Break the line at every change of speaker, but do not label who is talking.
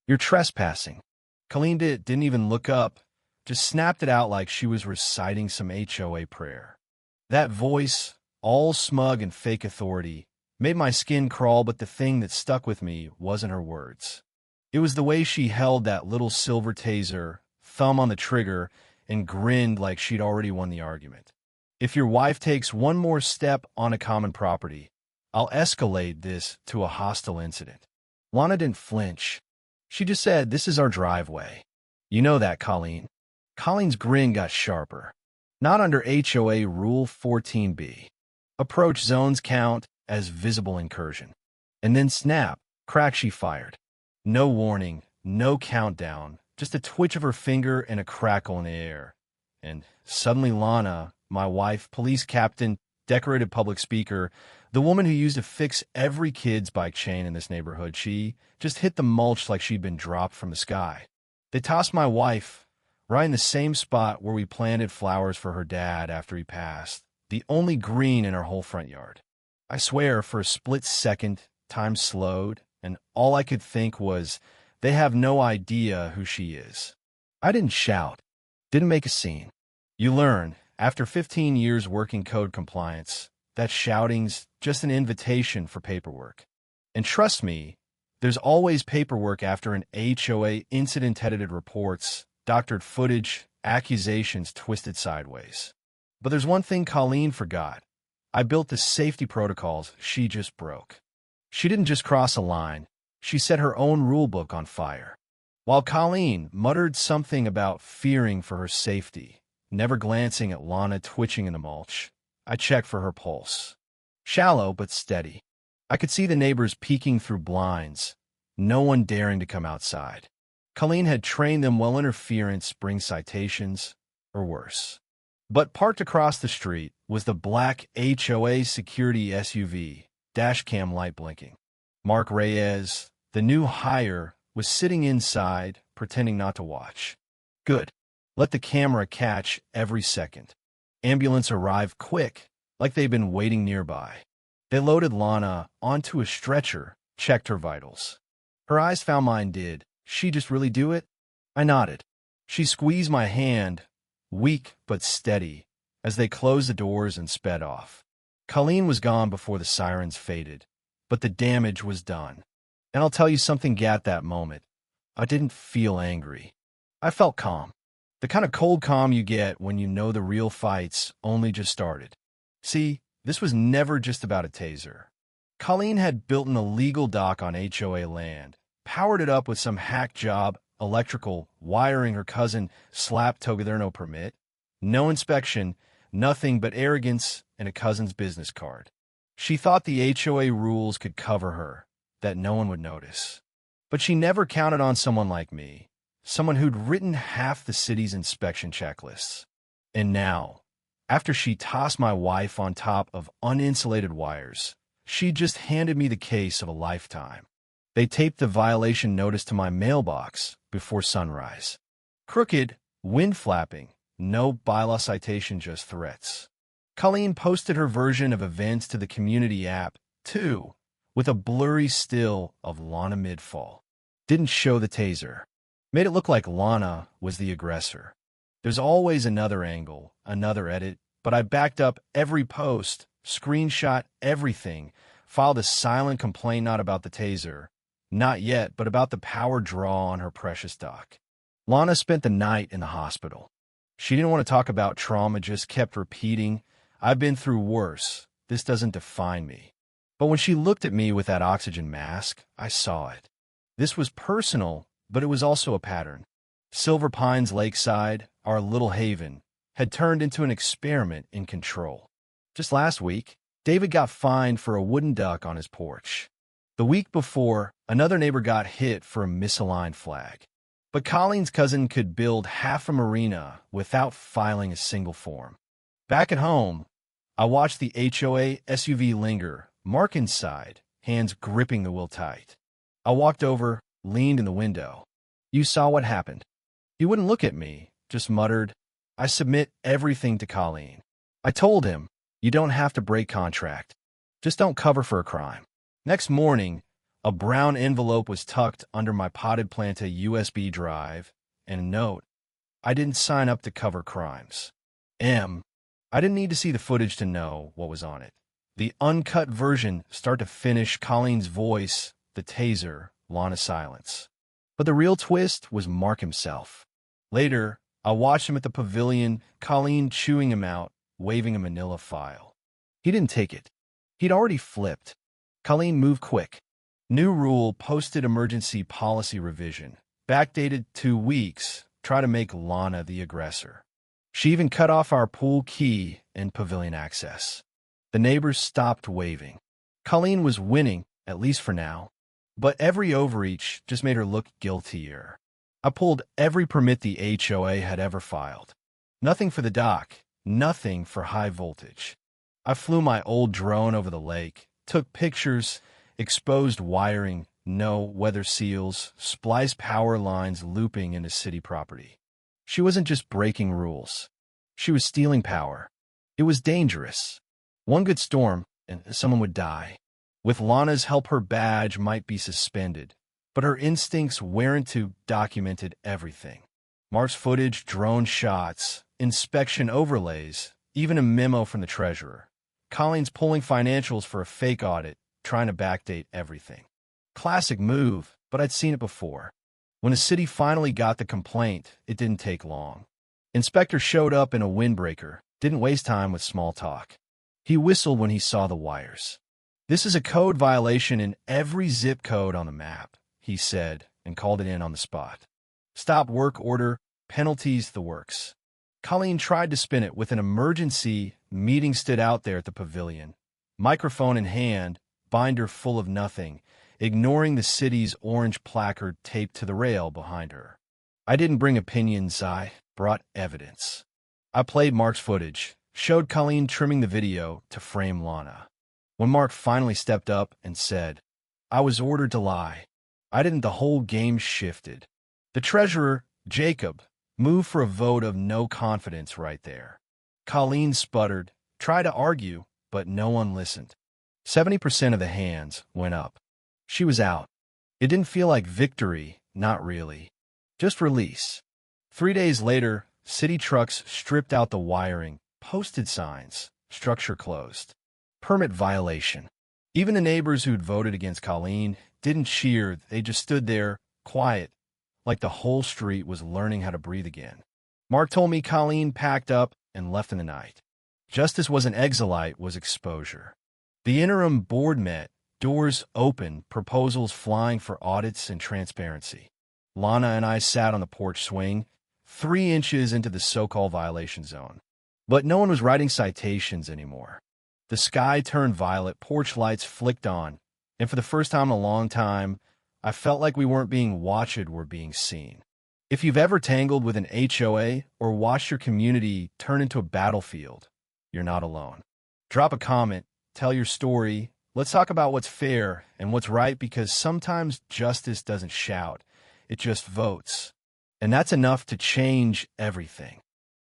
"You're trespassing." Colleen didn't even look up, just snapped it out like she was reciting some HOA prayer. That voice, all smug and fake authority, made my skin crawl, but the thing that stuck with me wasn't her words. It was the way she held that little silver taser, thumb on the trigger, and grinned like she'd already won the argument. "If your wife takes one more step on a common property, I'll escalate this to a hostile incident." Lana didn't flinch. She just said, "This is our driveway. You know that, Colleen." Colleen's grin got sharper. "Not under HOA Rule 14b. Approach zones count as visible incursion." And then snap, crack, she fired. No warning, no countdown, just a twitch of her finger and a crackle in the air. And suddenly Lana, my wife, police captain, decorated public speaker, the woman who used to fix every kid's bike chain in this neighborhood, she just hit the mulch like she'd been dropped from the sky. They tossed my wife right in the same spot where we planted flowers for her dad after he passed, the only green in our whole front yard. I swear, for a split second, time slowed, and all I could think was, they have no idea who she is. I didn't shout, didn't make a scene. You learn, after 15 years working code compliance, that shouting's just an invitation for paperwork. And trust me, there's always paperwork after an HOA incident, edited reports, doctored footage, accusations twisted sideways. But there's one thing Colleen forgot. I built the safety protocols she just broke. She didn't just cross a line, she set her own rulebook on fire. While Colleen muttered something about fearing for her safety, never glancing at Lana twitching in the mulch, I checked for her pulse. Shallow but steady. I could see the neighbors peeking through blinds, no one daring to come outside. Colleen had trained them well. Interference brings citations, or worse. But parked across the street was the black HOA security SUV, dashcam light blinking. Mark Reyes, the new hire, was sitting inside, pretending not to watch. Good. Let the camera catch every second. Ambulance arrived quick, like they'd been waiting nearby. They loaded Lana onto a stretcher, checked her vitals. Her eyes found mine. "Did she just really do it?" I nodded. She squeezed my hand, weak but steady, as they closed the doors and sped off. Colleen was gone before the sirens faded, but the damage was done. And I'll tell you something, at that moment, I didn't feel angry. I felt calm. The kind of cold calm you get when you know the real fight's only just started. See, this was never just about a taser. Colleen had built an illegal dock on HOA land, powered it up with some hack job, electrical, wiring her cousin slapped together, no permit, no inspection, nothing but arrogance and a cousin's business card. She thought the HOA rules could cover her, that no one would notice. But she never counted on someone like me, someone who'd written half the city's inspection checklists. And now, after she tossed my wife on top of uninsulated wires, she just handed me the case of a lifetime. They taped the violation notice to my mailbox before sunrise. Crooked, wind flapping, no bylaw citation, just threats. Colleen posted her version of events to the community app, too, with a blurry still of Lana mid-fall. Didn't show the taser. Made it look like Lana was the aggressor. There's always another angle, another edit, but I backed up every post, screenshot everything, filed a silent complaint not about the taser, not yet, but about the power draw on her precious dock. Lana spent the night in the hospital. She didn't want to talk about trauma, just kept repeating, "I've been through worse. This doesn't define me." But when she looked at me with that oxygen mask, I saw it. This was personal, but it was also a pattern. Silver Pines Lakeside, our little haven, had turned into an experiment in control. Just last week, David got fined for a wooden duck on his porch. The week before, another neighbor got hit for a misaligned flag. But Colleen's cousin could build half a marina without filing a single form. Back at home, I watched the HOA SUV linger, Mark inside, hands gripping the wheel tight. I walked over, leaned in the window. "You saw what happened." He wouldn't look at me, just muttered, "I submit everything to Colleen." I told him, "You don't have to break contract. Just don't cover for a crime." Next morning, A brown envelope was tucked under my potted planta USB drive, and a note: I didn't sign up to cover crimes. I didn't need to see the footage to know what was on it. The uncut version, start to finish, Colleen's voice, the taser, Lana's silence. But the real twist was Mark himself. Later, I watched him at the pavilion, Colleen chewing him out, waving a manila file. He didn't take it. He'd already flipped. Colleen moved quick. New rule, posted emergency policy revision. Backdated 2 weeks, try to make Lana the aggressor. She even cut off our pool key and pavilion access. The neighbors stopped waving. Colleen was winning, at least for now. But every overreach just made her look guiltier. I pulled every permit the HOA had ever filed. Nothing for the dock, nothing for high voltage. I flew my old drone over the lake, took pictures, exposed wiring, no weather seals, spliced power lines looping into city property. She wasn't just breaking rules. She was stealing power. It was dangerous. One good storm, and someone would die. With Lana's help, her badge might be suspended, but her instincts weren't to. Documented everything. Mark's footage, drone shots, inspection overlays, even a memo from the treasurer. Colleen's pulling financials for a fake audit, trying to backdate everything. Classic move, but I'd seen it before. When the city finally got the complaint, it didn't take long. Inspector showed up in a windbreaker, didn't waste time with small talk. He whistled when he saw the wires. This is a code violation in every zip code on the map, he said, and called it in on the spot. Stop work order, penalties, the works. Colleen tried to spin it with an emergency meeting, stood out there at the pavilion, microphone in hand, binder full of nothing, ignoring the city's orange placard taped to the rail behind her. I didn't bring opinions, I brought evidence. I played Mark's footage, showed Colleen trimming the video to frame Lana. When Mark finally stepped up and said, I was ordered to lie, I didn't. The whole game shifted. The treasurer, Jacob, moved for a vote of no confidence right there. Colleen sputtered, tried to argue, but no one listened. 70% of the hands went up. She was out. It didn't feel like victory, not really. Just release. 3 days later, city trucks stripped out the wiring, posted signs, structure closed. Permit violation. Even the neighbors who'd voted against Colleen didn't cheer, they just stood there, quiet, like the whole street was learning how to breathe again. Mark told me Colleen packed up and left in the night. Justice wasn't exilite, was exposure. The interim board met, doors open, proposals flying for audits and transparency. Lana and I sat on the porch swing, 3 inches into the so-called violation zone. But no one was writing citations anymore. The sky turned violet, porch lights flicked on, and for the first time in a long time, I felt like we weren't being watched, we're being seen. If you've ever tangled with an HOA or watched your community turn into a battlefield, you're not alone. Drop a comment, tell your story. Let's talk about what's fair and what's right, because sometimes justice doesn't shout, it just votes. And that's enough to change everything.